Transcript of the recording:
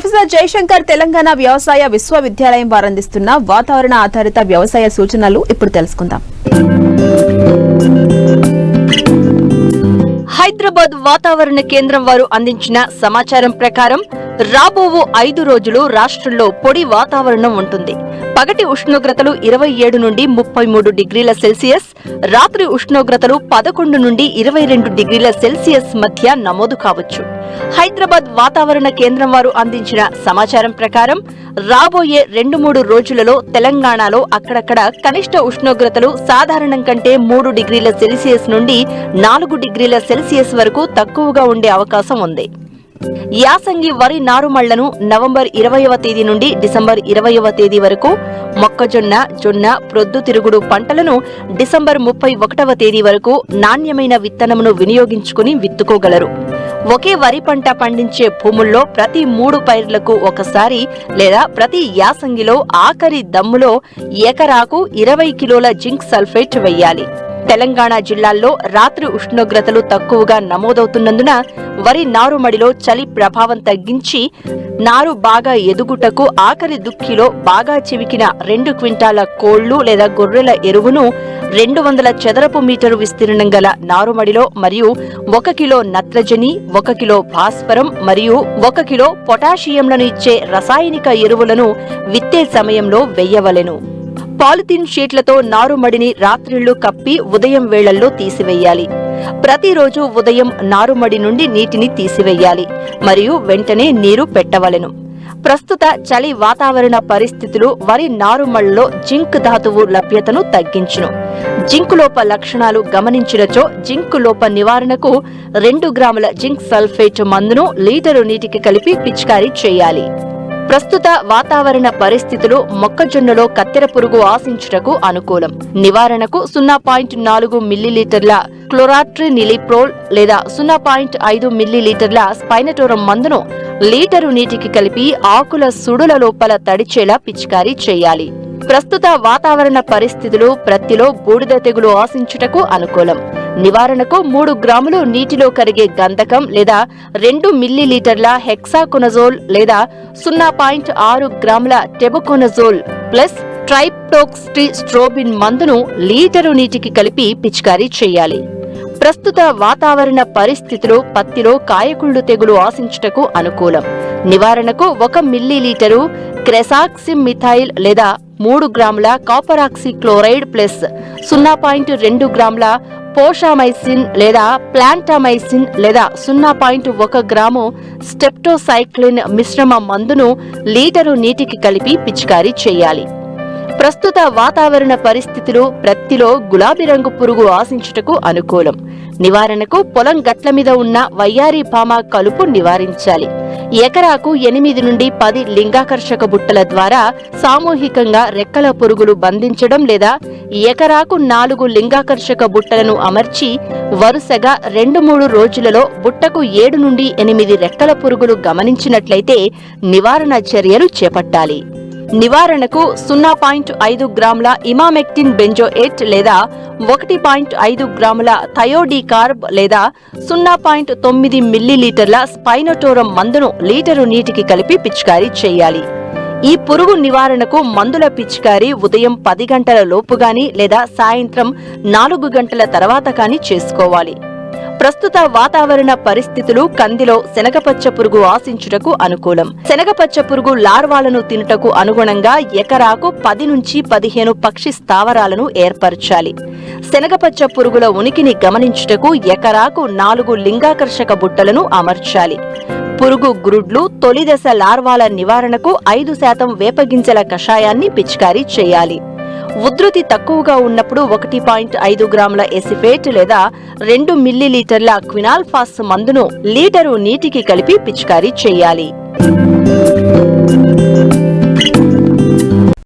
Professor Jayashankar Telangana వ్యవసాయ విశ్వవిద్యాలయం వారు అందిస్తున్న వాతావరణ ఆధారిత వ్యవసాయ సూచనలు ఇప్పుడు తెలుసుకుందాం. హైదరాబాద్ వాతావరణ కేంద్రం వారు అందించిన సమాచారం ప్రకారం రాబో 5 రోజులు రాష్ట్రంలో పొడి వాతావరణం ఉంటుంది. పగటి ఉష్ణోగ్రతలు 27 నుండి 33 డిగ్రీల సెల్సియస్, రాత్రి ఉష్ణోగ్రతలు 11 నుండి 22 డిగ్రీల సెల్సియస్ మధ్య నమోదు కావచ్చు. హైదరాబాద్ వాతావరణ కేంద్రం వారు అందించిన సమాచారం ప్రకారం రాబోయే 2-3 రోజులలో తెలంగాణలో అక్కడక్కడ కనిష్ట ఉష్ణోగ్రతలు సాధారణం కంటే 3 డిగ్రీల సెల్సియస్ నుండి 4 డిగ్రీల సెల్సియస్ వరకు తక్కువగా ఉండే అవకాశం ఉంది. యాసంగి వరి నారుమళ్లను నవంబర్ 20వ తేదీ నుండి డిసెంబర్ 20వ తేదీ వరకు, మొక్కజొన్న, జొన్న, ప్రొద్దుతిరుగుడు పంటలను డిసెంబర్ 31వ తేదీ వరకు నాణ్యమైన విత్తనమును వినియోగించుకుని విత్తుకోగలరు. ఒకే వరి పంట పండించే భూముల్లో ప్రతి 3 పైర్లకు ఒకసారి లేదా ప్రతి యాసంగిలో ఆఖరి దమ్ములో ఎకరాకు 20 కిలోల జింక్ సల్ఫేట్ వెయ్యాలి. తెలంగాణ జిల్లాల్లో రాత్రి ఉష్ణోగ్రతలు తక్కువగా నమోదవుతున్నందున వరి నారుమడిలో చలి ప్రభావం తగ్గించి నారు బాగా ఎదుగుటకు ఆఖరి దుక్కిలో బాగా చివికిన 2 క్వింటాల కోళ్లు లేదా గొర్రెల ఎరువును 200 చదరపు మీటరు విస్తీర్ణం గల నారుమడిలో మరియు 1 కిలో నత్రజని, 1 కిలో భాస్వరం మరియు 1 కిలో పొటాషియంలను ఇచ్చే రసాయనిక ఎరువులను విత్తే సమయంలో వెయ్యవలెను. పాలిథిన్ షీట్లతో నారుమడిని రాత్రిళ్లు కప్పి ఉదయం వేళల్లో తీసివేయాలి. ప్రతిరోజు ఉదయం నారుమడి నుండి నీటిని తీసివేయాలి మరియు వెంటనే నీరు పెట్టవలెను. ప్రస్తుత చలి వాతావరణ పరిస్థితులు వరి నారుమళ్లలో జింక్ ధాతువు లభ్యతను తగ్గించును. జింక్ లోప లక్షణాలు గమనించినచో జింక్ లోప నివారణకు 2 గ్రాముల జింక్ సల్ఫేట్ మందును లీటరు నీటికి కలిపి పిచికారీ చేయాలి. ప్రస్తుత వాతావరణ పరిస్థితులు మొక్కజొన్నలో కత్తెర పురుగు ఆశించుటకు అనుకూలం. నివారణకు 0.4 మిల్లీలీటర్ల క్లోరాట్రినిలిప్రోల్ లేదా 0.5 మిల్లీలీటర్ల స్పైనటోరం మందును లీటరు నీటికి కలిపి ఆకుల సుడుల లోపల తడిచేలా పిచికారీ చేయాలి. ప్రస్తుత వాతావరణ పరిస్థితులు ప్రత్తిలో బూడిద తెగులు ఆశించుటకు అనుకూలం. నివారణకు 3 గ్రాములు నీటిలో కరిగే గంధకం లేదా 2 మిల్లీలీటర్ల హెక్సాకొనజోల్ లేదా 0.6 గ్రాముల టెబుకొనజోల్ ప్లస్ ట్రైప్టోక్సిస్ట్రోబిన్ మందును లీటరు నీటికి కలిపి పిచికారీ చేయాలి. ప్రస్తుత వాతావరణ పరిస్థితులు పత్తిలో కాయకుళ్ళు తెగులు ఆశించుటకు అనుకూలం. నివారణకు 1 మిల్లీలీటరు క్రెసాక్సిమిథైల్ లేదా 3 గ్రాముల కాపరాక్సి క్లోరైడ్ ప్లస్ 0.2 గ్రాముల పోషామైసిన్ లేదా ప్లాంటామైసిన్ లేదా 0.1 గ్రాము స్టెప్టోసైక్లిన్ మిశ్రమ మందును లీటరు నీటికి కలిపి పిచికారీ చేయాలి. ప్రస్తుత వాతావరణ పరిస్థితులు ప్రత్తిలో గులాబీ రంగు పురుగు ఆశించుటకు అనుకూలం. నివారణకు పొలం గట్ల మీద ఉన్న వయ్యారి భామ కలుపు నివారించాలి. ఎకరాకు 8 నుండి 10 లింగాకర్షక బుట్టల ద్వారా సామూహికంగా రెక్కల పురుగులు బంధించడం లేదా ఎకరాకు 4 లింగాకర్షక బుట్టలను అమర్చి వరుసగా 2-3 రోజులలో బుట్టకు 7 నుండి 8 రెక్కల పురుగులు గమనించినట్లయితే నివారణ చర్యలు చేపట్టాలి. నివారణకు 0.5 గ్రాముల ఇమామెక్టిన్ బెంజోయేట్ లేదా 1.5 గ్రాముల థయోడీకార్బ్ లేదా 0.9 మిల్లీలీటర్ల స్పైనటోరం మందును లీటరు నీటికి కలిపి పిచికారీ చేయాలి. ఈ పురుగు నివారణకు మందుల పిచికారీ ఉదయం 10 గంటల లోపుగాని లేదా సాయంత్రం 4 గంటల తర్వాత కాని చేసుకోవాలి. ప్రస్తుత వాతావరణ పరిస్థితులు కందిలో శనగపచ్చ పురుగు ఆశించుటకు అనుకూలం. శనగపచ్చ పురుగు లార్వాలను తినుటకు అనుగుణంగా ఎకరాకు 10 నుంచి 15 పక్షి స్థావరాలను ఏర్పరచాలి. శనగపచ్చ పురుగుల ఉనికిని గమనించుటకు ఎకరాకు 4 లింగాకర్షక బుట్టలను అమర్చాలి. పురుగు గ్రుడ్లు తొలిదశ లార్వాల నివారణకు 5% వేపగింజల కషాయాన్ని పిచికారీ చేయాలి. ఉధృతి తక్కువగా ఉన్నప్పుడు 1.5 గ్రాముల ఎసిఫేట్ లేదా 2 మిల్లీలీటర్ల క్వినాల్ఫాస్ మందును లీటరు నీటికి కలిపి పిచికారీ చేయాలి.